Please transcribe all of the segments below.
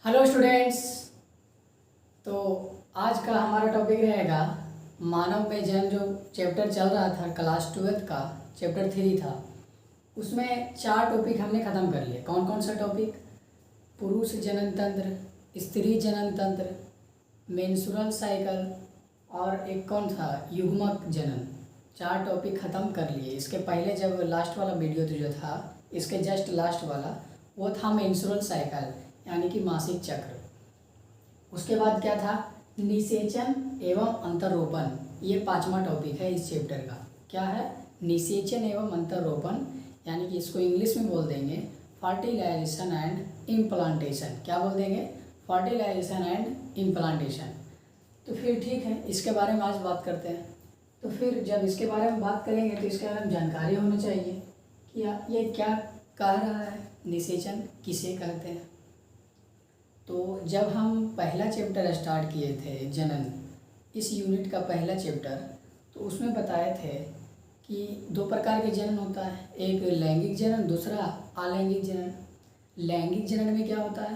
Hello students. तो आज का हमारा टॉपिक रहेगा मानव में जन्म। जो चैप्टर चल रहा था क्लास 12 का चैप्टर 3 था, उसमें 4 टॉपिक हमने ख़त्म कर लिए। कौन कौन सा टॉपिक? पुरुष जनन तंत्र, स्त्री जनन तंत्र, मेंस्ट्रुअल साइकिल और एक कौन था, युग्मक जनन। 4 टॉपिक ख़त्म कर लिए। इसके पहले जब लास्ट वाला वीडियो जो था, इसके जस्ट लास्ट वाला, वो था मेंस्ट्रुअल साइकिल यानी कि मासिक चक्र। उसके बाद क्या था, निषेचन एवं अंतरोपण। ये 5वां टॉपिक है इस चैप्टर का। क्या है? निषेचन एवं अंतरोपण, यानी कि इसको इंग्लिश में बोल देंगे फर्टिलाइजेशन एंड इम्प्लांटेशन। क्या बोल देंगे? Fertilisation and implantation. तो फिर ठीक है, इसके बारे में आज बात करते हैं। तो फिर जब इसके बारे में बात करेंगे तो इसके बारे में जानकारी होनी चाहिए कि ये क्या कह रहा है, निषेचन किसे कहते हैं। तो जब हम पहला चैप्टर स्टार्ट किए थे जनन, इस यूनिट का पहला चैप्टर, तो उसमें बताए थे कि 2 प्रकार के जनन होता है, एक लैंगिक जनन, दूसरा अलैंगिक जनन। लैंगिक जनन में क्या होता है,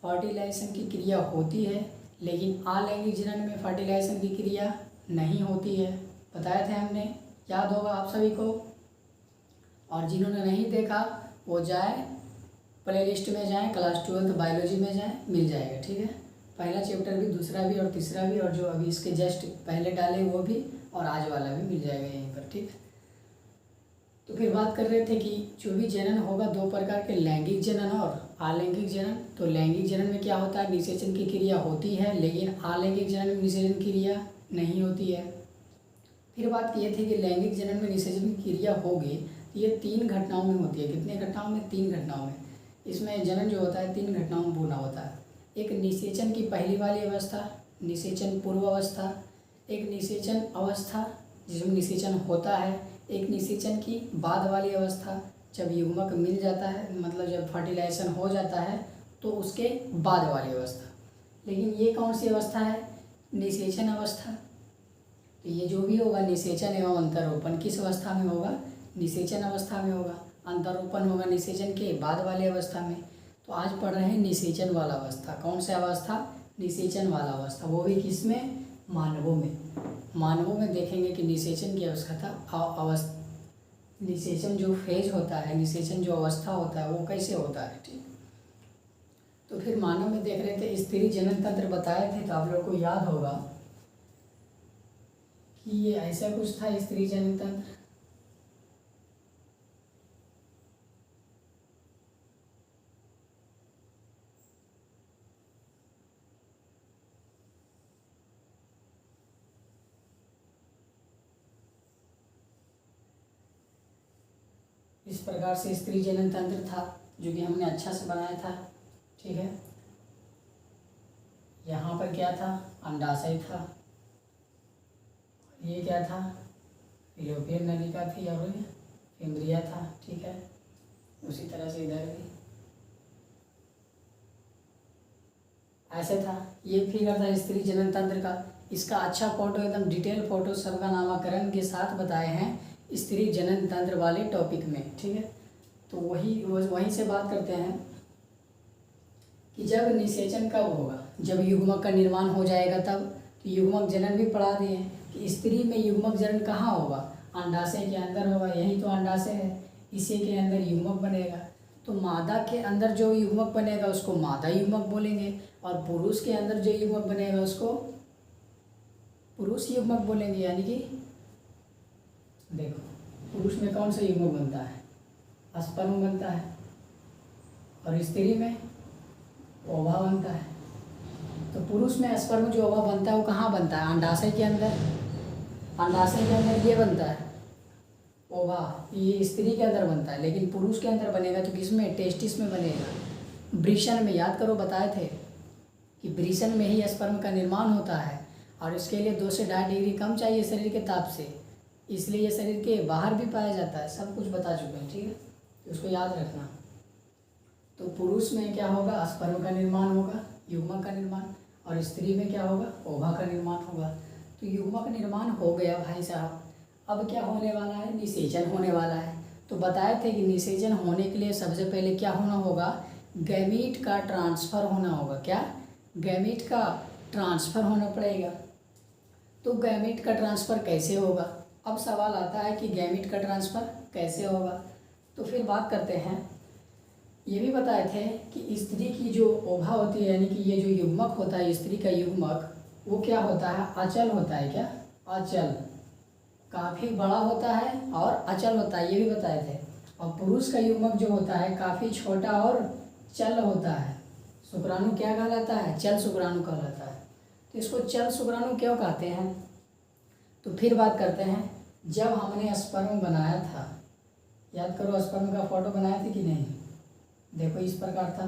फर्टिलाइजेशन की क्रिया होती है, लेकिन अलैंगिक जनन में फर्टिलाइजेशन की क्रिया नहीं होती है। बताए थे हमने, याद होगा आप सभी को। और जिन्होंने नहीं देखा वो जाए प्ले लिस्ट में जाएँ, क्लास 12 बायोलॉजी में जाएँ, मिल जाएगा। ठीक है, पहला चैप्टर भी, दूसरा भी और तीसरा भी, और जो अभी इसके जस्ट पहले डाले वो भी, और आज वाला भी मिल जाएगा यहीं पर। ठीक है, तो फिर बात कर रहे थे कि जो भी जनन होगा 2 प्रकार के, लैंगिक जनन और अलैंगिक जनन। तो लैंगिक जनन में क्या होता है, निषेचन की क्रिया होती है, लेकिन अलैंगिक जनन में निषेचन की क्रिया नहीं होती है। फिर बात किए थे कि लैंगिक जनन में निषेचन की क्रिया होगी, ये 3 घटनाओं में होती है। कितने घटनाओं में? 3 घटनाओं में। इसमें जनन जो होता है 3 घटनाओं में पूर्ण होता है। एक निषेचन की पहली वाली अवस्था, निषेचन पूर्व अवस्था, एक निषेचन अवस्था जिसमें निषेचन होता है, एक निषेचन की बाद वाली अवस्था, जब युग्मक मिल जाता है, मतलब जब फर्टिलाइजेशन हो जाता है तो उसके बाद वाली अवस्था। लेकिन ये कौन सी अवस्था है? निषेचन अवस्था। तो ये जो भी होगा निषेचन एवं अंतरोपण किस अवस्था में होगा? निषेचन अवस्था में होगा। अंतरोपण होगा निषेचन के बाद वाले अवस्था में। तो आज पढ़ रहे हैं निषेचन वाला अवस्था। कौन सा अवस्था? निषेचन वाला अवस्था। वो भी किसमें? मानवों में। मानवों में देखेंगे कि निषेचन की अवस्था निषेचन जो फेज होता है, निषेचन जो अवस्था होता है, वो कैसे होता है। ठीक, तो फिर मानव में देख रहे थे स्त्री जनन तंत्र बताए थे, तो आप लोग को याद होगा कि ये ऐसा कुछ था, स्त्री जनन तंत्र। इस प्रकार से स्त्री जनन तंत्र था, जो कि हमने अच्छा से बनाया था। ठीक है, यहाँ पर क्या था? अंडाशय था। ये क्या था? यूरोपियन नलिका थी और इंद्रिया था। ठीक है, उसी तरह से इधर भी ऐसे था। ये फिगर था स्त्री जनन तंत्र का। इसका अच्छा फोटो, एकदम डिटेल फोटो सबका नामकरण के साथ बताए हैं स्त्री जनन तंत्र वाले टॉपिक में। ठीक है, तो वहीं से बात करते हैं कि जब निषेचन कब होगा, जब युग्मक का निर्माण हो जाएगा तब। तो युग्मक जनन भी पढ़ा दिए कि स्त्री में युग्मक जनन कहाँ होगा? अंडाशय के अंदर होगा। यही तो अंडाशय है, इसी के अंदर युग्मक बनेगा। तो मादा के अंदर जो युग्मक बनेगा उसको मादा युग्मक बोलेंगे, और पुरुष के अंदर जो युग्मक बनेगा उसको पुरुष युग्मक बोलेंगे। यानी कि देखो, पुरुष में कौन सा युग्मक बनता है? स्पर्म बनता है, और स्त्री में ओवा बनता है। तो पुरुष में स्पर्म जो ओवा बनता है वो कहाँ बनता है? अंडाशय के अंदर। अंडाशय के अंदर ये बनता है ओवा, ये स्त्री के अंदर बनता है। लेकिन पुरुष के अंदर बनेगा तो किसमें? टेस्टिस में बनेगा, वृषण में। याद करो, बताए थे कि वृषण में ही स्पर्म का निर्माण होता है, और इसके लिए 2 से 2.5 डिग्री कम चाहिए शरीर के ताप से, इसलिए ये शरीर के बाहर भी पाया जाता है। सब कुछ बता चुके हैं। ठीक है, तो उसको याद रखना। तो पुरुष में क्या होगा? स्पर्म का निर्माण होगा, युग्मक का निर्माण, और स्त्री में क्या होगा? ओवा का निर्माण होगा। तो युग्मक निर्माण हो गया भाई साहब। अब क्या होने वाला है? निषेचन होने वाला है। तो बताए थे कि निषेचन होने के लिए सबसे पहले क्या होना होगा? गैमीट का ट्रांसफ़र होना होगा। क्या? गैमीट का ट्रांसफ़र होना पड़ेगा। तो गैमीट का ट्रांसफ़र कैसे होगा? अब सवाल आता है कि गैमीट का ट्रांसफ़र कैसे होगा। तो फिर बात करते हैं। ये भी बताए थे कि स्त्री की जो ओभा होती है, यानी कि ये जो युग्मक होता है स्त्री का युग्मक, वो क्या होता है? अचल होता है। क्या? अचल। काफ़ी बड़ा होता है और अचल होता है, ये भी बताए थे। और पुरुष का युग्मक जो होता है काफ़ी छोटा और चल होता है। शुक्राणु क्या कहलाता है? चल शुक्राणु कहलाता है। तो इसको चल शुक्राणु क्यों कहते हैं? तो फिर बात करते हैं, जब हमने स्पर्म बनाया था, याद करो स्पर्म का फोटो बनाया था कि नहीं? देखो इस प्रकार था।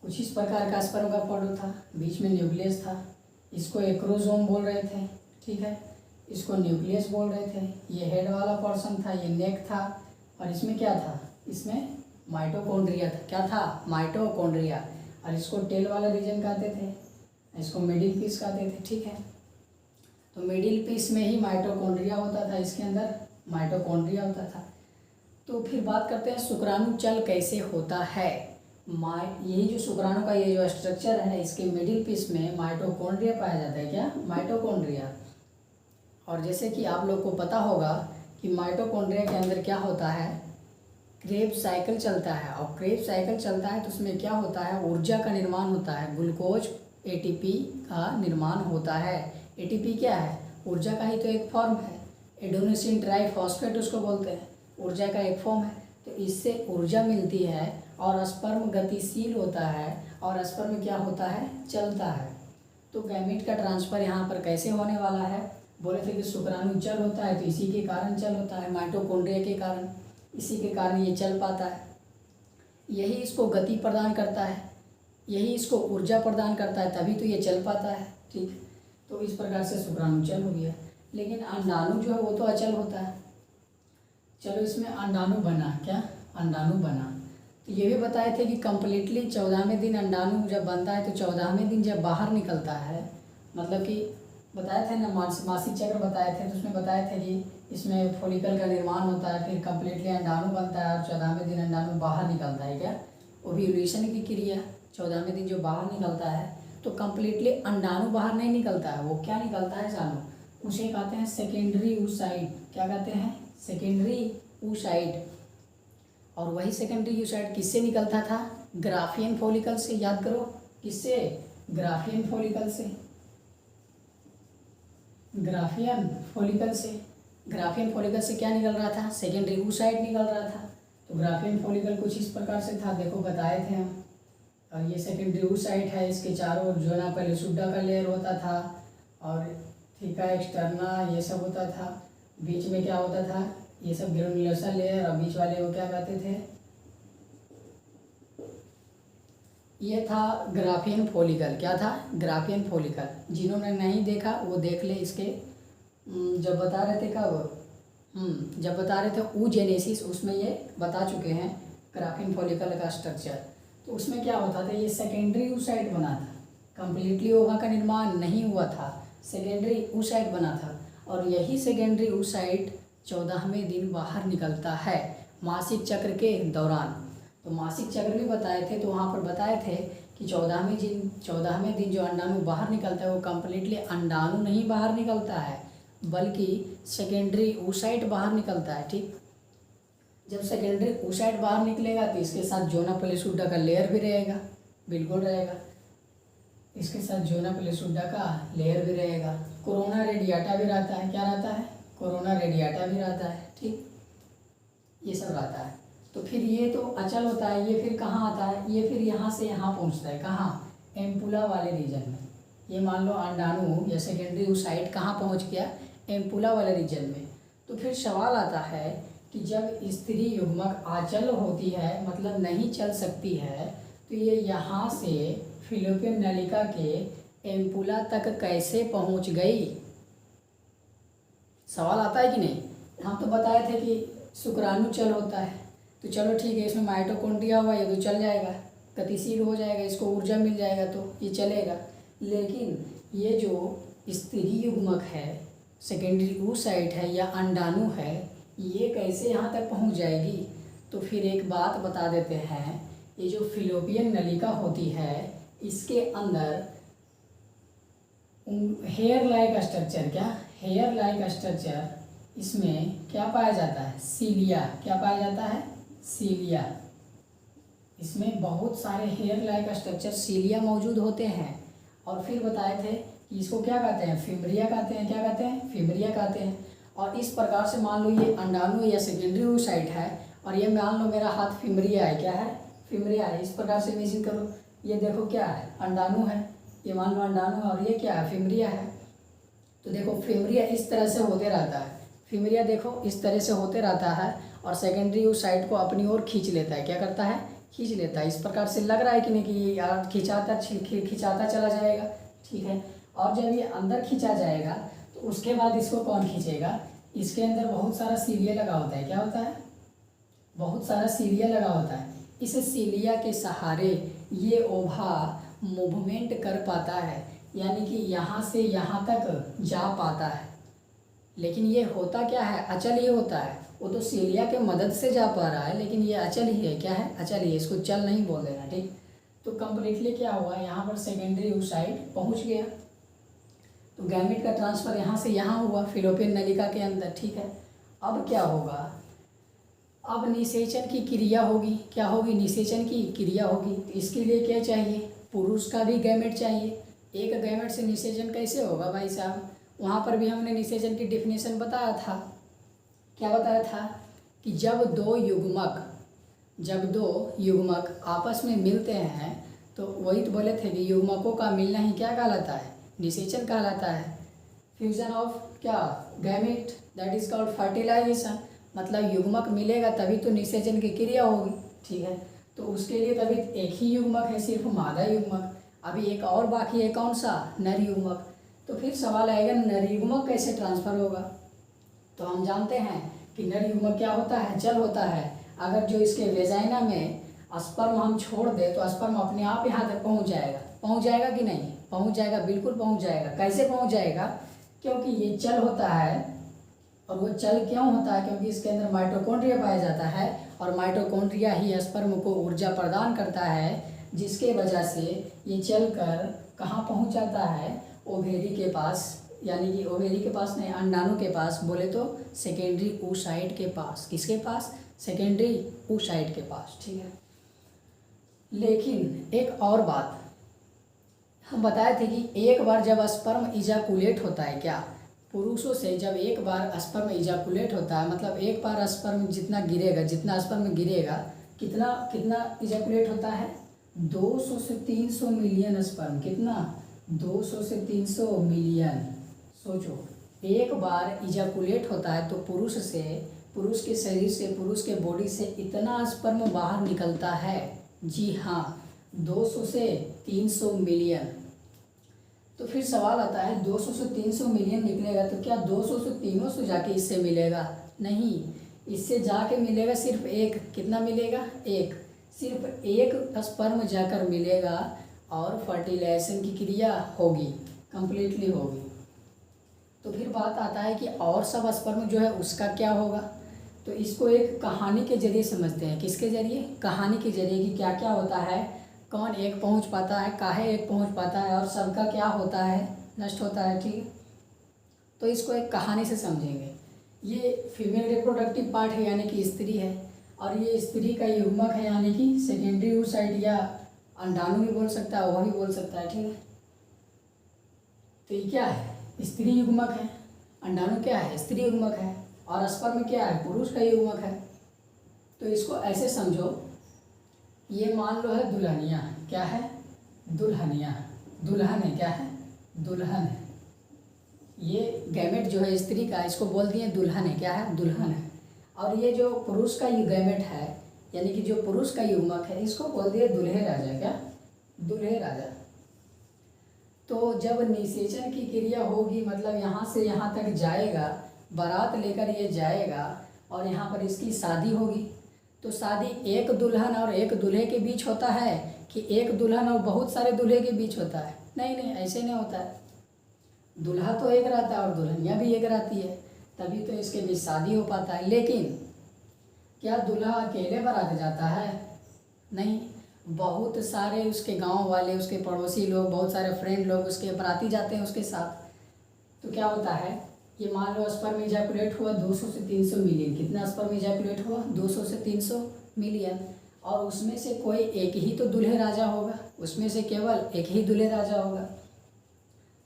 कुछ इस प्रकार का स्पर्म का फोटो था, बीच में न्यूक्लियस था। इसको एक्रोसोम बोल रहे थे, ठीक है। इसको न्यूक्लियस बोल रहे थे। ये हेड वाला पोर्शन था, ये नेक था। और इसमें क्या था? इसमें माइटोकॉन्ड्रिया था। क्या था? माइटोकॉन्ड्रिया। और इसको टेल वाला रीजन कहते थे, इसको मिडिल पीस कहते थे, ठीक है। तो मिडिल पीस में ही माइटोकॉन्ड्रिया होता था, इसके अंदर माइटोकॉन्ड्रिया होता था। तो फिर बात करते हैं शुक्राणु चल कैसे होता है। यही जो शुक्राणु का ये जो स्ट्रक्चर है, इसके मिडिल पीस में माइटोकॉन्ड्रिया पाया जाता है। क्या? माइटोकॉन्ड्रिया। और जैसे कि आप लोग को पता होगा कि माइटोकॉन्ड्रिया के अंदर क्या होता है? क्रेब्स साइकिल चलता है। और क्रेब्स साइकिल चलता है तो उसमें क्या होता है? ऊर्जा का निर्माण होता है, ग्लूकोज एटीपी का निर्माण होता है। एटीपी क्या है? ऊर्जा का ही तो एक फॉर्म है। एडेनोसिन ट्राइफॉस्फेट उसको बोलते हैं, ऊर्जा का एक फॉर्म है। तो इससे ऊर्जा मिलती है और स्पर्म गतिशील होता है और स्पर्म क्या होता है? चलता है। तो गैमीट का ट्रांसफ़र यहाँ पर कैसे होने वाला है? बोले थे कि शुक्राणु चल होता है, तो इसी के कारण चल होता है, माइटोकॉन्ड्रिया के कारण। इसी के कारण ये चल पाता है। यही इसको गति प्रदान करता है, यही इसको ऊर्जा प्रदान करता है, तभी तो ये चल पाता है, ठीक। तो इस प्रकार से शुक्राणु चल हो गया। लेकिन अंडाणु जो है वो तो अचल होता है। चलो इसमें अंडाणु बना। क्या? अंडाणु बना। तो ये भी बताए थे कि कम्प्लीटली 14वें दिन अंडाणु जब बनता है, तो 14वें दिन जब बाहर निकलता है, मतलब कि बताए थे ना, मासिक चक्र बताए थे, तो उसमें बताए थे कि इसमें फॉलिकल का निर्माण होता है, फिर कम्प्लीटली अंडाणु बनता है और 14वें दिन अंडाणु बाहर निकलता है। क्या? ओव्यूलेशन की क्रिया 14वें दिन जो बाहर निकलता है, तो कम्प्लीटली अंडाणु बाहर नहीं निकलता है, वो क्या निकलता है जानो? उसे कहते हैं सेकेंडरी oocyte। क्या कहते हैं? Secondary oocyte। और वही सेकेंडरी oocyte किससे निकलता था? ग्राफियन फॉलिकल से। याद करो, किससे? ग्राफियन फॉलिकल से। ग्राफियन फॉलिकल से। ग्राफियन फॉलिकल से क्या निकल रहा था? सेकेंडरी oocyte निकल रहा था। तो ग्राफियन फॉलिकल कुछ इस प्रकार से था, देखो बताए थे हम। और ये सेकेंडरी oocyte है, इसके चारों ओर जोना पेलिसुडा का लेयर होता था और थीका एक्सटर्ना ये सब होता था। बीच में क्या होता था? ये सब ग्रेनुलोसा लेयर, और बीच वाले वो क्या कहते थे? ये था ग्राफियन फॉलिकल। क्या था? Graafian follicle. जिन्होंने नहीं देखा वो देख ले इसके, जब बता रहे थे कब, जब बता रहे थे oogenesis, उसमें ये बता चुके हैं ग्राफियन फॉलिकल का स्ट्रक्चर। तो उसमें क्या होता था? ये सेकेंडरी oocyte बना था, कम्प्लीटली ओवा का निर्माण नहीं हुआ था, सेकेंडरी oocyte बना था। और यही सेकेंडरी oocyte 14वें दिन बाहर निकलता है मासिक चक्र के दौरान। तो मासिक चक्र भी बताए थे, तो वहाँ पर बताए थे कि 14वें दिन जो अंडाणु बाहर निकलता है वो कम्प्लीटली अंडाणु नहीं बाहर निकलता है, बल्कि सेकेंडरी oocyte बाहर निकलता है, ठीक। जब सेकेंडरी oocyte बाहर निकलेगा तो इसके साथ जोना पेलिसुडा का लेयर भी रहेगा, बिल्कुल रहेगा, इसके साथ जोना पेलिसुडा का लेयर भी रहेगा। कोरोना रेडियाटा भी रहता है। क्या रहता है? कोरोना रेडियाटा भी रहता है, ठीक। ये सब रहता है। तो फिर ये तो अचल होता है, ये फिर कहाँ आता है? ये फिर यहाँ से यहाँ पहुँचता है। कहाँ? एम्पुला वाले रीजन में। ये मान लो अंडाणु या सेकेंडरी oocyte कहाँ पहुँच गया? एम्पुला वाले रीजन में। तो फिर सवाल आता है कि जब स्त्री युग्मक अचल होती है, मतलब नहीं चल सकती है, तो ये यहाँ से फिलोपियन नलिका के एम्पुला तक कैसे पहुँच गई? सवाल आता है कि नहीं? हम तो बताए थे कि शुक्राणु चल होता है, तो चलो ठीक है, इसमें माइटोकॉन्ड्रिया हुआ, ये तो चल जाएगा, गतिशील हो जाएगा, इसको ऊर्जा मिल जाएगा तो ये चलेगा। लेकिन ये जो स्त्री युग्मक है, सेकेंडरी oocyte है या अंडाणु है, ये कैसे यहाँ तक पहुँच जाएगी? तो फिर एक बात बता देते हैं, ये जो फिलोपियन नलिका होती है इसके अंदर हेयर लाइक स्ट्रक्चर, क्या हेयर लाइक स्ट्रक्चर, इसमें क्या पाया जाता है? सीलिया। क्या पाया जाता है? सीलिया। इसमें बहुत सारे हेयर लाइक स्ट्रक्चर सीलिया मौजूद होते हैं। और फिर बताए थे कि इसको क्या कहते हैं? फिमरिया कहते हैं। क्या कहते हैं? फिमरिया कहते हैं। और इस प्रकार से मान लो ये अंडाणु या सेकेंडरी oocyte है, और ये मान लो मेरा हाथ फिमरिया है। क्या है? फिमरिया है। इस प्रकार से इमेजिन करो, ये देखो क्या है? अंडाणु है। ये मान लो अंडाणु है, और ये क्या है? फिमरिया है। तो देखो फिमरिया इस तरह से होते रहता है। फिमरिया देखो इस तरह से होते रहता है, और सेकेंडरी oocyte को अपनी ओर खींच लेता है। क्या करता है? खींच लेता है। इस प्रकार से लग रहा है कि नहीं कि यार खिंचाता चला जाएगा, ठीक है। और जब ये अंदर खींचा जाएगा तो उसके बाद इसको कौन खींचेगा? इसके अंदर बहुत सारा सीलिया लगा होता है। क्या होता है? बहुत सारा सीलिया लगा होता है। इस सीलिया के सहारे ये ओभा मूवमेंट कर पाता है, यानी कि यहाँ से यहाँ तक जा पाता है। लेकिन ये होता क्या है? अचल ही होता है। वो तो सीलिया के मदद से जा पा रहा है, लेकिन ये अचल ही है। क्या है? अचल ही है। इसको चल नहीं बोल देना, ठीक। तो कंप्लीटली क्या हुआ, यहाँ पर सेकेंडरी oocyte पहुँच गया। तो गैमेट का ट्रांसफ़र यहाँ से यहाँ हुआ फिलोपियन नलिका के अंदर, ठीक है। अब क्या होगा? अब निषेचन की क्रिया होगी। क्या होगी? निषेचन की क्रिया होगी। तो इसके लिए क्या चाहिए? पुरुष का भी गैमेट चाहिए। एक गैमेट से निषेचन कैसे होगा भाई साहब? वहाँ पर भी हमने निषेचन की डिफिनेशन बताया था। क्या बताया था? कि जब दो युग्मक आपस में मिलते हैं तो वही तो बोले थे कि युग्मकों का मिलना ही क्या कहलाता है? निषेचन कहलाता है। फ्यूजन ऑफ क्या? Gamete, that is called fertilisation. मतलब युग्मक मिलेगा तभी तो निषेचन की क्रिया होगी, ठीक है। तो उसके लिए तभी एक ही युग्मक है, सिर्फ मादा युग्मक। अभी एक और बाकी है, कौन सा? नर युग्मक। तो फिर सवाल आएगा नर युग्मक कैसे ट्रांसफ़र होगा? तो हम जानते हैं कि नर युग्मक क्या होता है? जल होता है। अगर जो इसके वेजाइना में स्पर्म हम छोड़ दे तो स्पर्म अपने आप यहाँ तक पहुँच जाएगा। पहुँच जाएगा कि नहीं? पहुँच जाएगा, बिल्कुल पहुँच जाएगा। कैसे पहुँच जाएगा? क्योंकि ये जल होता है। और वो जल क्यों होता है? क्योंकि इसके अंदर माइटोकॉन्ड्रिया पाया जाता है, और माइटोकॉन्ड्रिया ही स्पर्म को ऊर्जा प्रदान करता है, जिसके वजह से ये चलकर कहाँ पहुँच जाता है? ओवेरी के पास, यानी कि ओवेरी के पास नहीं, अंडाणु के पास, बोले तो सेकेंडरी oocyte के पास। किसके पास? सेकेंडरी oocyte के पास, ठीक है। लेकिन एक और बात हम बताए थे कि एक बार जब स्पर्म इजाकुलेट होता है, क्या पुरुषों से जब एक बार स्पर्म इजाकुलेट होता है, मतलब एक बार स्पर्म जितना स्पर्म गिरेगा, कितना इजाकुलेट होता है? 200 से 300 मिलियन स्पर्म। कितना? 200 से 300 मिलियन। सोचो, एक बार इजाकुलेट होता है तो पुरुष के शरीर से, पुरुष के बॉडी से इतना स्पर्म बाहर निकलता है। जी हाँ, 200 से 300 मिलियन। तो फिर सवाल आता है 200 से 300 मिलियन निकलेगा तो क्या 200 से 300 जाके इससे मिलेगा? नहीं, इससे जाके मिलेगा सिर्फ एक। कितना मिलेगा? एक। सिर्फ एक स्पर्म जाकर मिलेगा और फर्टिलाइजेशन की क्रिया होगी, कंप्लीटली होगी। तो फिर बात आता है कि और सब स्पर्म जो है उसका क्या होगा? तो इसको एक कहानी के जरिए समझते हैं। किसके जरिए? कहानी के जरिए, कि क्या क्या होता है, कौन एक पहुंच पाता है, काहे एक पहुंच पाता है, और सबका क्या होता है? नष्ट होता है, ठीक है। तो इसको एक कहानी से समझेंगे। ये फीमेल रिप्रोडक्टिव पार्ट है, यानी कि स्त्री है, और ये स्त्री का युग्मक है, यानी कि सेकेंडरी oocyte, या अंडाणु भी बोल सकता है, वह भी बोल सकता है, ठीक है। तो ये क्या है? स्त्री युग्मक है। अंडाणु क्या है? स्त्री युग्मक है। और स्पर्म क्या है? पुरुष का युग्मक है। तो इसको ऐसे समझो, ये मान लो है दुल्हनिया। क्या है? दुल्हनिया। दुल्हन है। क्या है? दुल्हन है। ये गैमेट जो है स्त्री का, इसको बोल दिए दुल्हन है। क्या है? दुल्हन है। और ये जो पुरुष का गैमेट है, यानी कि जो पुरुष का युग्मक है, इसको बोल दिए दूल्हे राजा। क्या? दूल्हे राजा। तो जब निषेचन की क्रिया होगी, मतलब यहाँ से यहाँ तक जाएगा, बारात लेकर ये जाएगा, और यहाँ पर इसकी शादी होगी। तो शादी एक दुल्हन और एक दूल्हे के बीच होता है, कि एक दुल्हन और बहुत सारे दूल्हे के बीच होता है? नहीं, ऐसे नहीं होता है। दूल्हा तो एक रहता है और दुल्हनिया भी एक रहती है। तभी तो इसके बीच शादी हो पाता है। लेकिन क्या दूल्हा अकेले बारात जाता है? नहीं, बहुत सारे उसके गांव वाले, उसके पड़ोसी लोग, बहुत सारे फ्रेंड लोग उसके बाराती जाते हैं उसके साथ। तो क्या होता है, ये मान लो स्पर्म इजैकुलेट हुआ 200 से 300 मिलियन। कितना स्पर्म इजैकुलेट हुआ? 200 से 300 मिलियन। और उसमें से कोई एक ही तो दूल्हे राजा होगा, उसमें से केवल एक ही दूल्हे राजा होगा।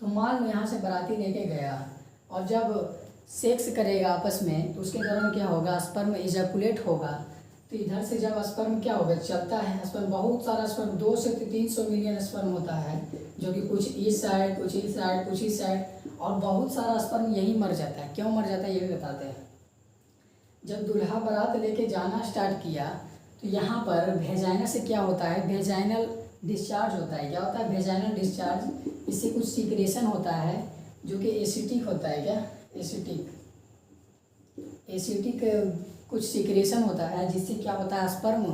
तो मान लो यहाँ से बाराती लेके गया और जब सेक्स करेगा आपस में, तो उसके दौरान क्या होगा, स्पर्म इजैकुलेट होगा। तो इधर से जब स्पर्म क्या होगा, चलता है स्पर्म, बहुत सारा स्पर्म, 200 से 300 मिलियन स्पर्म होता है, जो कि कुछ इस साइड, कुछ इस साइड, कुछ इस साइड, और बहुत सारा स्पर्म यही मर जाता है। क्यों मर जाता है ये भी बताते हैं। जब दूल्हा बारात लेके जाना स्टार्ट किया, तो यहाँ पर वेजाइना से क्या होता है, वेजाइनल डिस्चार्ज होता है। क्या होता है? Vaginal discharge. इससे कुछ सीक्रेशन होता है जो कि एसिटिक होता है। क्या? एसिटिक कुछ सीक्रेशन होता है, जिससे क्या होता है, स्पर्म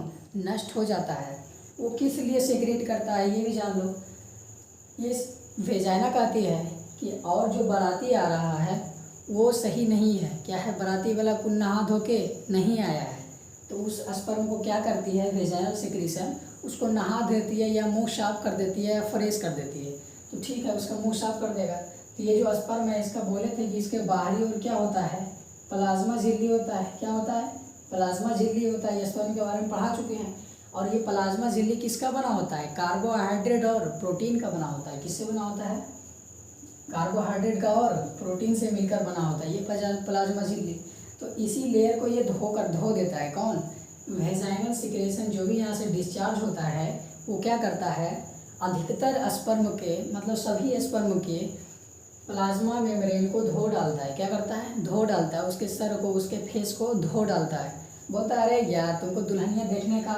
नष्ट हो जाता है। वो किस लिए सीक्रेट करता है ये भी जान लो। ये वेजाइना कहती है कि और जो बाराती आ रहा है वो सही नहीं है। क्या है? बाराती वाला कुल नहा धो के नहीं आया है, तो उस स्पर्म को क्या करती है, वेजाइनल सीक्रेशन, उसको नहा देती है या मुंह साफ कर देती है या फ्रेश कर देती है। तो ठीक है, उसका मुंह साफ कर देगा। तो ये जो स्पर्म है, इसका बोले थे कि इसके बाहरी ओर क्या होता है, प्लाज्मा झिल्ली होता है। क्या होता है? प्लाज्मा झिल्ली होता है। ये स्पर्म के बारे में पढ़ा चुके हैं। और ये प्लाज्मा झिल्ली किसका बना होता है? कार्बोहाइड्रेट और प्रोटीन का बना होता है। किससे बना होता है? कार्बोहाइड्रेट का और प्रोटीन से मिलकर बना होता है ये प्लाज्मा झिल्ली। तो इसी लेयर को ये धो देता है। कौन? वेजाइनल सिक्रेशन जो भी यहाँ से डिस्चार्ज होता है, वो क्या करता है, अधिकतर स्पर्म के, मतलब सभी स्पर्म के प्लाज्मा मेम्ब्रेन को धो डालता है। क्या करता है? धो डालता है। उसके सर को, उसके फेस को धो डालता है। बोलता है, अरे यार तुमको दुल्हनिया देखने का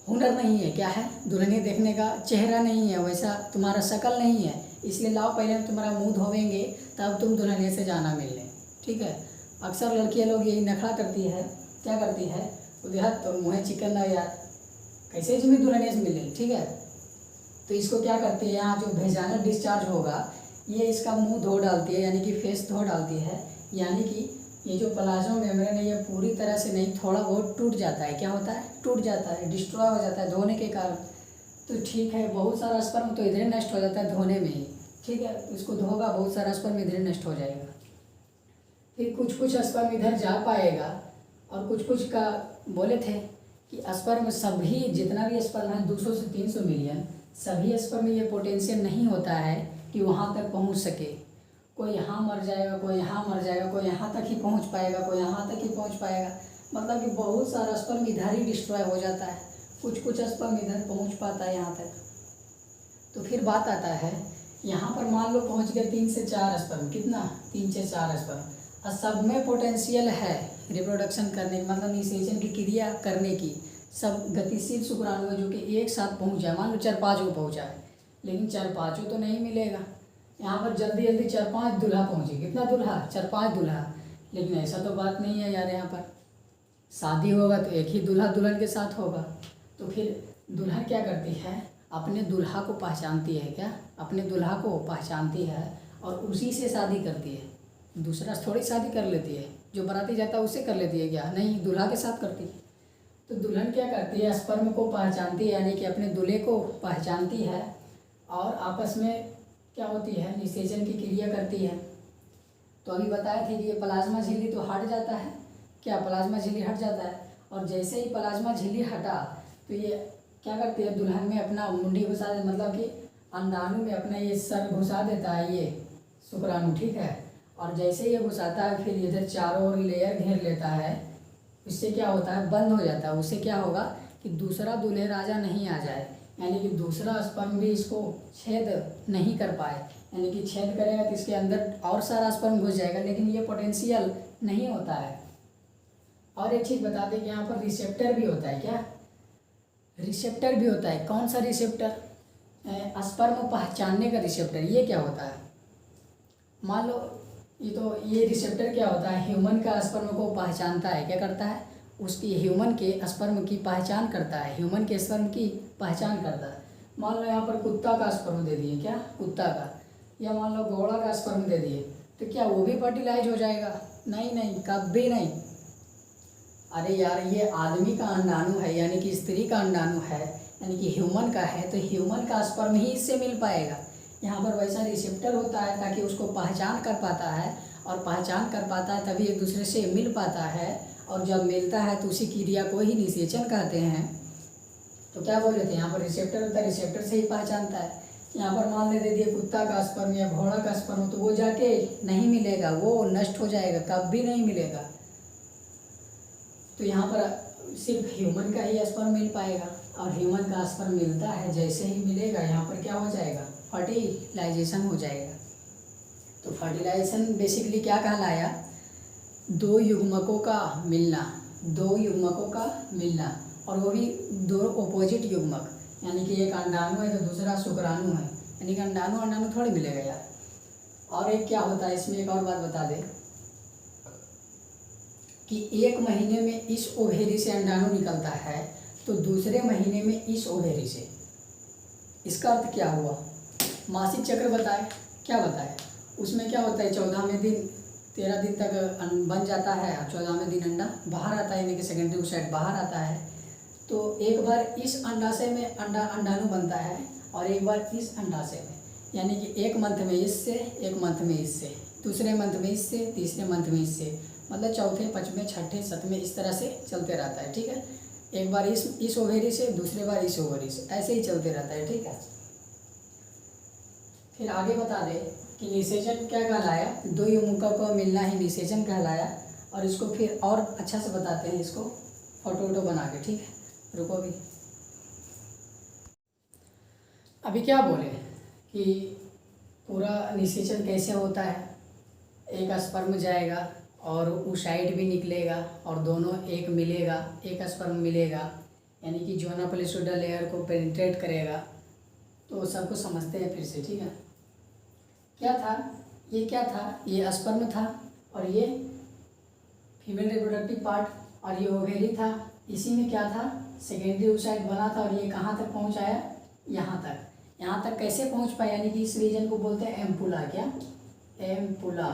हुनर नहीं है। क्या है? दुल्हनिया देखने का चेहरा नहीं है, वैसा तुम्हारा शक्ल नहीं है, इसलिए लाओ पहले हम तुम्हारा मुंह धोवेंगे, तब तुम दुल्हनिया से जाना मिलने। ठीक है। अक्सर लड़कियां लोग यही नखरा करती है। क्या करती है, यार तो मुँह चिकन ना यार, कैसे तुम्हें दुल्हनिया से मिले। ठीक है। तो इसको क्या करती है, यहाँ जो वेजाइनल डिस्चार्ज होगा, ये इसका मुंह धो डालती है, यानी कि फेस धो डालती है। यानी कि ये जो प्लाज्मा मेम्ब्रेन है, ये पूरी तरह से नहीं, थोड़ा बहुत टूट जाता है। क्या होता है? टूट जाता है, डिस्ट्रॉय हो जाता है धोने के कारण। तो ठीक है, बहुत सारा स्पर्म तो इधर नष्ट हो जाता है धोने में ही। ठीक है, तो इसको धोगा, बहुत सारा स्पर्म इधर नष्ट हो जाएगा। फिर कुछ कुछ स्पर्म इधर जा पाएगा, और कुछ कुछ का बोले थे कि स्पर्म सभी, जितना भी स्पर्म है 200 से 300 मिलियन, सभी स्पर्म में ये पोटेंशियल नहीं होता है कि वहाँ तक पहुँच सके। कोई यहाँ मर जाएगा, कोई यहाँ मर जाएगा, कोई यहाँ तक ही पहुँच पाएगा, कोई यहाँ तक ही पहुँच पाएगा। मतलब कि बहुत सारा स्पर्म इधर ही डिस्ट्रॉय हो जाता है, कुछ स्पर्म इधर पहुँच पाता है यहाँ तक। तो फिर बात आता है, यहाँ पर मान लो पहुँच गया 3 से 4 स्पर्म। कितना? 3 से 4 स्पर्म। और सब में पोटेंशियल है रिप्रोडक्शन करने की, मतलब निषेचन की क्रिया करने की। सब गतिशील शुक्राणु है जो कि एक साथ पहुँच जाए। मान लो 4-5 को पहुँचा है, लेकिन 4-5 तो नहीं मिलेगा। यहाँ पर जल्दी जल्दी 4-5 दूल्हा पहुँचे। कितना दूल्हा? 4-5 दूल्हा। लेकिन ऐसा तो बात नहीं है यार। यहाँ पर शादी होगा तो एक ही दूल्हा दुल्हन के साथ होगा। तो फिर दुल्हन क्या करती है, अपने दूल्हा को पहचानती है। क्या? अपने दूल्हा को पहचानती है और उसी से शादी करती है। दूसरा थोड़ी शादी कर लेती है, जो बाराती जाता है उससे कर लेती है। क्या? नहीं, दूल्हा के साथ करती है। तो दुल्हन क्या करती है, स्पर्म को पहचानती है, यानी कि अपने दूल्हे को पहचानती है, और आपस में क्या होती है, निषेचन की क्रिया करती है। तो अभी बताया थे कि ये प्लाज्मा झिल्ली तो हट जाता है। क्या? प्लाज्मा झिल्ली हट जाता है। और जैसे ही प्लाज्मा झिल्ली हटा, तो ये क्या करती है, दुल्हन में अपना मुंडी घुसा दे, मतलब कि अंडाणु में अपना ये सर घुसा देता है ये शुक्राणु। ठीक है। और जैसे ये घुसाता है, फिर इधर चारों ओर लेयर घेर लेता है। इससे क्या होता है, बंद हो जाता है। उससे क्या होगा कि दूसरा दूल्हे राजा नहीं आ जाए, यानी कि दूसरा स्पर्म भी इसको छेद नहीं कर पाए। यानी कि छेद करेगा तो इसके अंदर और सारा स्पर्म घुस जाएगा, लेकिन ये पोटेंशियल नहीं होता है। और एक चीज़ बता दें कि यहाँ पर रिसेप्टर भी होता है। क्या? रिसेप्टर भी होता है। कौन सा रिसेप्टर? स्पर्म पहचानने का रिसेप्टर। ये क्या होता है, मान लो ये रिसेप्टर क्या होता है, ह्यूमन का स्पर्म को पहचानता है। क्या करता है? उसकी ह्यूमन के स्पर्म की पहचान करता है, ह्यूमन के स्पर्म की पहचान करता है। मान लो यहाँ पर कुत्ता का स्पर्म दे दिए। क्या? कुत्ता का। या मान लो घोड़ा का स्पर्म दे दिए, तो क्या वो भी फर्टिलाइज हो जाएगा? नहीं नहीं, कभी नहीं। अरे यार, ये आदमी का अंडाणु है, यानी कि स्त्री का अंडाणु है, यानी कि ह्यूमन का है, तो ह्यूमन का स्पर्म ही इससे मिल पाएगा। यहाँ पर वैसा रिसेप्टर होता है ताकि उसको पहचान कर पाता है, और पहचान कर पाता है तभी एक दूसरे से मिल पाता है, और जब मिलता है तो उसी क्रिया को ही निषेचन कहते हैं। तो क्या बोल रहे थे, यहाँ पर रिसेप्टर होता है, रिसेप्टर से ही पहचानता है। यहाँ पर मान लेते दिए कुत्ता का स्पर्म या घोड़ा का स्पर्म, तो वो जाके नहीं मिलेगा, वो नष्ट हो जाएगा, कभी नहीं मिलेगा। तो यहाँ पर सिर्फ ह्यूमन का ही स्पर्म मिल पाएगा, और ह्यूमन का स्पर्म मिलता है, जैसे ही मिलेगा यहाँ पर क्या हो जाएगा, फर्टिलाइजेशन हो जाएगा। तो फर्टिलाइजेशन बेसिकली क्या कहलाया, दो युग्मकों का मिलना, दो युग्मकों का मिलना, और वो भी दो ऑपोजिट युग्मक, यानी कि एक अंडाणु है तो दूसरा शुक्राणु है, यानी कि अंडाणु अंडाणु थोड़ी मिलेगा यार। और एक क्या होता है इसमें, एक और बात बता दें कि एक महीने में इस ओवेरी से अंडाणु निकलता है तो दूसरे महीने में इस ओवेरी से। इसका अर्थ क्या हुआ, मासिक चक्र बताए, क्या बताए, उसमें क्या होता है, 14वें दिन 13 दिन तक बन जाता है, और 14वें दिन अंडा बाहर आता है, यानी कि सेकेंडरी oocyte बाहर आता है। तो एक बार इस अंडाशय में अंडाणु बनता है, और एक बार इस अंडाशय में, यानी कि एक मंथ में इससे, एक मंथ में इससे, दूसरे मंथ में इससे, तीसरे मंथ में इससे, मतलब चौथे, पाँचवें, छठे, सातवें, इस तरह से चलते रहता है। ठीक है, एक बार इस ओवेरी से, दूसरे बार इस ओवेरी से, ऐसे ही चलते रहता है। ठीक है, फिर आगे बता दें कि निषेचन क्या कहलाया, दो युग्मकों का मिलना ही निषेचन कहलाया। और इसको फिर और अच्छा से बताते हैं, इसको फोटो वोटो बना के। ठीक है, रुको भी, अभी क्या बोले कि पूरा निषेचन कैसे होता है। एक स्पर्म जाएगा और oocyte भी निकलेगा, और दोनों एक मिलेगा, एक स्पर्म मिलेगा, यानी कि जोना प्लेसोडा लेयर को पेनिट्रेट करेगा। तो सबको समझते हैं फिर से। ठीक है, क्या था ये, क्या था ये, स्पर्म था, और ये फीमेल रिप्रोडक्टिव पार्ट, और ये ओवेरी था। इसी में क्या था, सेकेंडरी oocyte बना था, और ये कहाँ तक पहुँचाया, यहाँ तक। यहाँ तक कैसे पहुँच पाया, यानी कि इस रीजन को बोलते हैं एम्पुला। क्या, एम्पुला,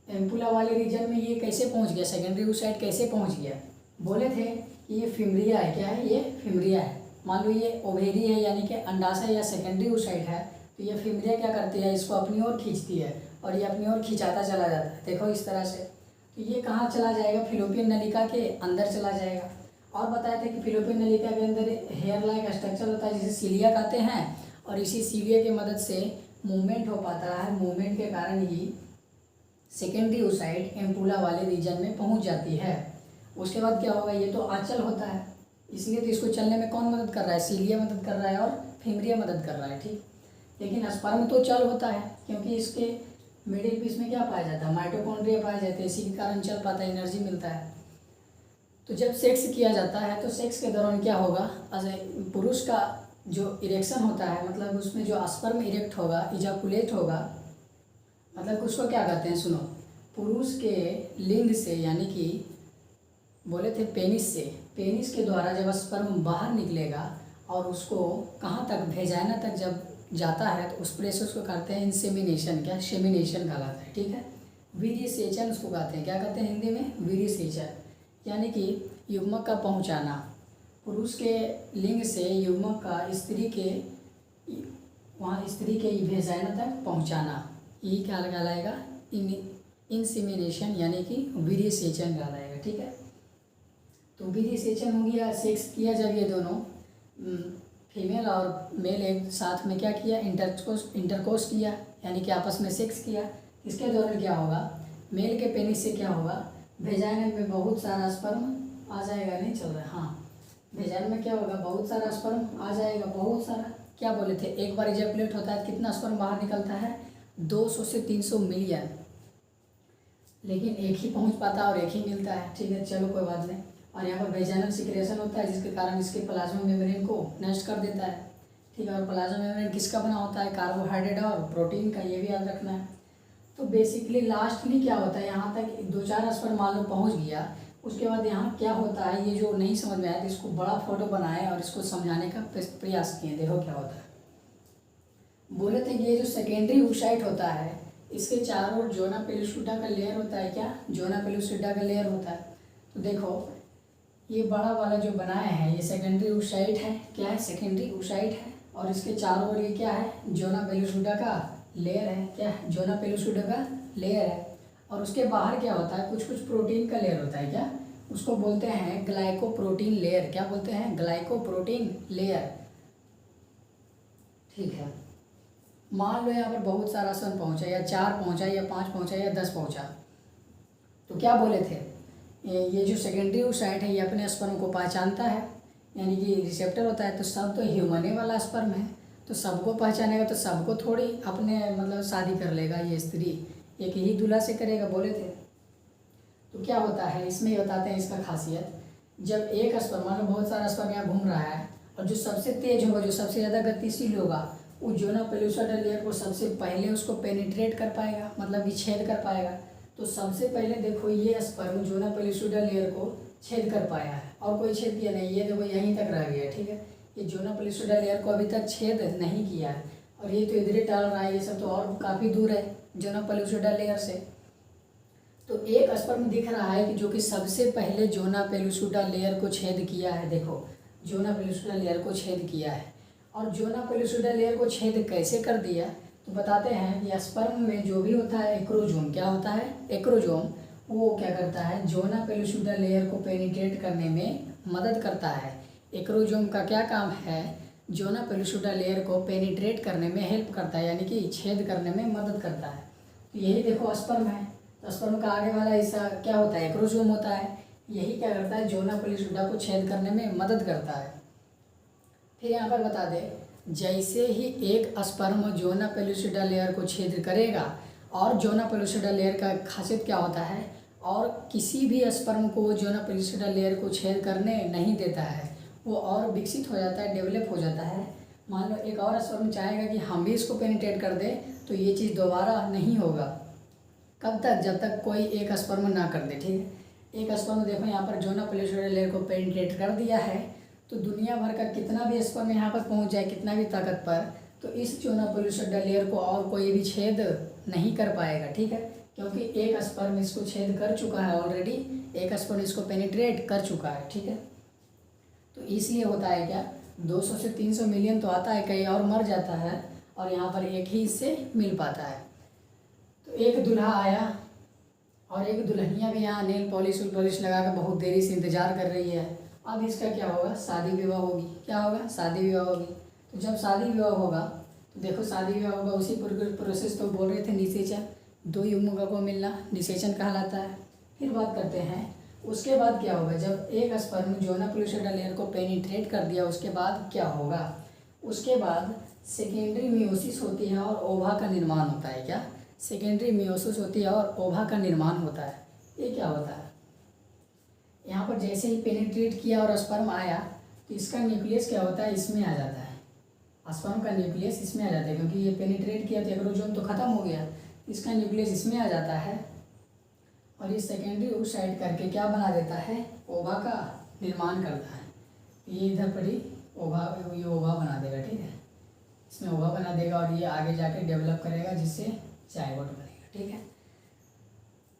एम्पुला वाले रीजन में ये कैसे पहुँच गया, सेकेंडरी oocyte कैसे पहुँच गया। बोले थे कि ये फिमरिया है, क्या है, ये फिमरिया है। मान लो ये ओवेरी है, यानी कि अंडाशय या सेकेंडरी oocyte है, तो ये फिमरिया क्या करती है, इसको अपनी ओर खींचती है, और ये अपनी ओर खिंचाता चला जाता है, देखो इस तरह से। तो ये कहाँ चला जाएगा, फिलोपियन नलिका के अंदर चला जाएगा। और बताए थे कि फिलोपियन नलिका के अंदर हेयर लाइक स्ट्रक्चर होता है, जिसे सीलिया कहते हैं, और इसी सीलिया की मदद से मूवमेंट हो पाता है। मूवमेंट के कारण ही सेकेंडरी oocyte एम्पुला वाले रीजन में पहुंच जाती है। उसके बाद क्या होगा, ये तो आंचल होता है, इसलिए तो इसको चलने में कौन मदद कर रहा है, सीलिया मदद कर रहा है और फिमरिया मदद कर रहा है। ठीक, लेकिन स्पर्म तो चल होता है, क्योंकि इसके मिडिल पीस में क्या पाया जाता है, माइटोकॉन्ड्रिया पाए जाते हैं, इसी के कारण चल पाता है, एनर्जी मिलता है। तो जब सेक्स किया जाता है तो सेक्स के दौरान क्या होगा, पुरुष का जो इरेक्शन होता है, मतलब उसमें जो स्पर्म इरेक्ट होगा, इजाकुलेट होगा, मतलब उसको क्या कहते हैं, सुनो, पुरुष के लिंग से, यानी कि बोले थे पेनिस से, पेनिस के द्वारा जब स्पर्म बाहर निकलेगा और उसको कहाँ तक, वेजाइना तक जब जाता है, तो उस प्रोसेस को कहते हैं इंसेमिनेशन। क्या, सेमिनेशन कहलाता है। ठीक है, वीर्य सेचन उसको कहते हैं, क्या कहते हैं हिंदी में, वीर्य सेचन, यानी कि युग्मक का पहुँचाना, पुरुष के लिंग से युग्मक का स्त्री के, वहाँ स्त्री के वेजाइना तक पहुँचाना, यही क्या कहलाएगा, इंसेमिनेशन, यानी कि वीर्य सेचन कहलाएगा। ठीक है, तो वीर्य सेचन हो गया, सेक्स किया जब ये दोनों फीमेल और मेल एक साथ में क्या किया, इंटरकोर्स किया, यानी कि आपस में सेक्स किया। इसके दौरान क्या होगा, मेल के पेनिस से क्या होगा, वेजाइना में बहुत सारा स्पर्म आ जाएगा, नहीं चल रहा है, हाँ, वेजाइना में क्या होगा, बहुत सारा स्पर्म आ जाएगा, बहुत सारा। क्या बोले थे, एक बार इजैकुलेट होता है कितना स्पर्म बाहर निकलता है, 200 से 300 मिलियन, लेकिन एक ही पहुंच पाता है और एक ही मिलता है। ठीक है, चलो कोई बात नहीं। और यहाँ पर वेजाइनल सिक्रेशन होता है, जिसके कारण इसके प्लाज्मा मेम्ब्रेन को नष्ट कर देता है। ठीक है, और प्लाज्मा मेम्ब्रेन किसका बना होता है, कार्बोहाइड्रेट और प्रोटीन का, ये भी याद रखना है। तो बेसिकली लास्टली क्या होता है, यहाँ तक 2-4 स्पर्म मान लो पहुँच गया, उसके बाद यहाँ क्या होता है, ये जो नहीं समझ में आया तो इसको बड़ा फोटो बनाए और इसको समझाने का प्रयास किए, देखो क्या होता है। बोले थे कि ये जो सेकेंडरी oocyte होता है, इसके चारों ओर जोना पेलुसिडा का लेयर होता है। क्या? जोना पेलुसिडा का लेयर होता है। तो देखो ये बड़ा वाला जो बनाया है ये सेकेंडरी oocyte है। क्या है? सेकेंडरी oocyte है। और इसके चारों ओर ये क्या है? जोना पेलुसिडा का लेयर है। क्या है? जोना पेलुसिडा का लेयर है। और उसके बाहर क्या होता है? कुछ कुछ प्रोटीन का लेयर होता है। क्या? उसको बोलते हैं ग्लाइकोप्रोटीन लेयर। क्या बोलते हैं? Glycoprotein layer. ठीक है। मान लो यहाँ पर बहुत सारा सन पहुँचा, या 4 पहुँचा, या 5 पहुँचा, या 10 पहुँचा, तो क्या बोले थे? ये जो सेकेंडरी oocyte है ये अपने स्पर्म को पहचानता है, यानी कि रिसेप्टर होता है। तो सब तो ह्यूमन वाला स्पर्म है, तो सबको पहचानेगा, तो सबको थोड़ी अपने मतलब शादी कर लेगा ये स्त्री, एक ही दूल्हा से करेगा, बोले थे। तो क्या होता है इसमें, ये बताते हैं इसका खासियत। जब एक स्पर्म, मान लो बहुत सारा स्पर्म यहाँ घूम रहा है, और जो सबसे तेज होगा, जो सबसे ज़्यादा गतिशील होगा, वो जोना पेलुसिडा लेयर को सबसे पहले उसको पेनिट्रेट कर पाएगा, मतलब कि छेद कर पाएगा। तो सबसे पहले देखो ये स्पर्म जोना पेलुसिडा लेयर को छेद कर पाया है, और कोई छेद किया नहीं। ये देखो यहीं तक रह गया। ठीक है, ये जोना पेलुसिडा लेयर को अभी तक छेद नहीं किया है, और ये तो इधर ही टल रहा है। ये सब तो और काफ़ी दूर है जोना पेलुसिडा लेयर से। तो एक स्पर्म दिख रहा है कि जो कि सबसे पहले जोना पेलुसिडा लेयर को छेद किया है। देखो जोना पेलुसिडा लेयर को छेद किया है। और जोना पेलुसिडा लेयर को छेद कैसे कर दिया, तो बताते हैं। ये स्पर्म में जो भी होता है एक्रोजोम, क्या होता है? एक्रोजोम, वो क्या करता है? जोना पेलुसिडा लेयर को पेनिट्रेट करने में मदद करता है। एक्रोजोम का क्या काम है? जोना पेलुसिडा लेयर को पेनिट्रेट करने में हेल्प करता है, यानी कि छेद करने में मदद करता है। तो यही देखो स्पर्म है, तो स्पर्म का आगे वाला हिस्सा क्या होता है? एक्रोजोम होता है। यही क्या करता है? जोना पेलुसिडा को छेद करने में मदद करता है। फिर यहाँ पर बता दें, जैसे ही एक स्पर्म जोना पेलुसिडा लेयर को छेद करेगा, और जोना पेलुसिडा लेयर का खासियत क्या होता है, और किसी भी स्पर्म को वो जोना पेलुसिडा लेयर को छेद करने नहीं देता है, वो और विकसित हो जाता है, डेवलप हो जाता है। मान लो एक और स्पर्म चाहेगा कि हम भी इसको पेनिट्रेट कर दें, तो ये चीज़ दोबारा नहीं होगा। कब तक? जब तक कोई एक स्पर्म ना कर दे। ठीक है, एक स्पर्म देखो यहाँ पर जोना पेलुसिडा लेयर को पेनिट्रेट कर दिया है, तो दुनिया भर का कितना भी स्पर्म यहाँ पर पहुँच जाए, कितना भी ताकत पर, तो इस जोना पेलुसिडा लेयर को और कोई भी छेद नहीं कर पाएगा। ठीक है, क्योंकि एक स्पर्म इसको छेद कर चुका है ऑलरेडी, एक स्पर्म इसको पेनिट्रेट कर चुका है। ठीक है, तो इसलिए होता है क्या, 200 से 300 मिलियन तो आता है, कहीं और मर जाता है, और यहाँ पर एक ही इससे मिल पाता है। तो एक दूल्हा आया, और एक दुल्हनिया भी यहाँ नेल पॉलिश लगा कर बहुत देरी से इंतज़ार कर रही है। अब इसका क्या होगा? शादी विवाह होगी। क्या होगा? शादी विवाह होगी। तो जब शादी विवाह होगा, तो देखो शादी विवाह होगा, उसी प्रोसेस तो बोल रहे थे, निषेचन। दो युग्मकों को मिलना निषेचन कहलाता है। फिर बात करते हैं उसके बाद क्या होगा। जब एक स्पर्म जोना पेलुसिडा लेयर को पेनिट्रेट कर दिया, उसके बाद क्या होगा? उसके बाद सेकेंडरी मियोसिस होती है और ओवा का निर्माण होता है। क्या? सेकेंडरी मियोसिस होती है और ओवा का निर्माण होता है। ये क्या होता है? यहाँ पर जैसे ही पेनिट्रेट किया और स्पर्म आया, तो इसका न्यूक्लियस क्या होता है? इसमें आ जाता है। स्पर्म का न्यूक्लियस इसमें आ जाता है, क्योंकि ये पेनिट्रेट किया तो एक्रोजोम तो खत्म हो गया, इसका न्यूक्लियस इसमें आ जाता है, और ये सेकेंडरी oocyte करके क्या बना देता है? ओवा का निर्माण करता है। ये इधर पर ही ओवा, ये ओवा बना देगा। ठीक है, इसमें ओवा बना देगा, और ये आगे जाके डेवलप करेगा, जिससे जायगोट बनेगा। ठीक है,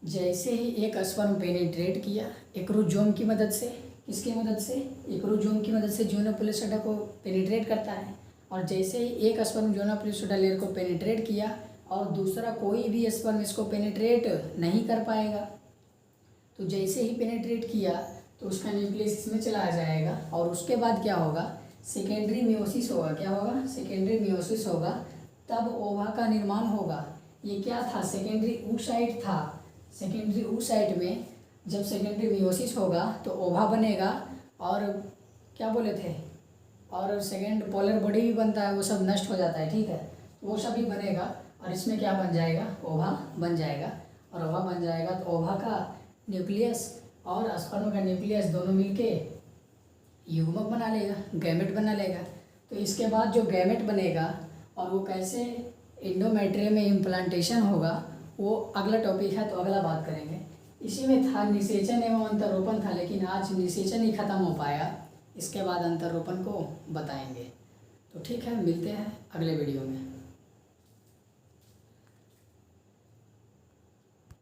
जैसे ही एक स्पर्म पेनिट्रेट किया एक्रोजोम की मदद से, किसकी मदद से? एक्रोजोम की मदद से जोना पेलुसिडा को पेनिट्रेट करता है। और जैसे ही एक स्पर्म जोना पेलुसिडा लेयर को पेनिट्रेट किया, और दूसरा कोई भी स्पर्म इसको पेनिट्रेट नहीं कर पाएगा, तो जैसे ही पेनिट्रेट किया तो उसका न्यूक्लियस इसमें चला जाएगा, और उसके बाद क्या होगा? सेकेंडरी मियोसिस होगा। क्या होगा? सेकेंडरी मियोसिस होगा, तब ओवा का निर्माण होगा। ये क्या था? सेकेंडरी oocyte था। सेकेंडरी oocyte में जब सेकेंडरी मियोसिस होगा तो ओवा बनेगा, और क्या बोले थे, और सेकेंड पोलर बॉडी भी बनता है, वो सब नष्ट हो जाता है। ठीक है, वो सब भी बनेगा, और इसमें क्या बन जाएगा? ओवा बन जाएगा। और ओवा बन जाएगा तो ओवा का न्यूक्लियस और स्पर्म का न्यूक्लियस दोनों मिलके युग्मक बना लेगा, गैमेट बना लेगा। तो इसके बाद जो गैमेट बनेगा, और वो कैसे एंडोमेट्रियम में इम्प्लांटेशन होगा, वो अगला टॉपिक है, तो अगला बात करेंगे। इसी में था निषेचन एवं अंतरोपण था, लेकिन आज निषेचन ही खत्म हो पाया, इसके बाद अंतरोपण को बताएंगे। तो ठीक है, मिलते हैं अगले वीडियो में।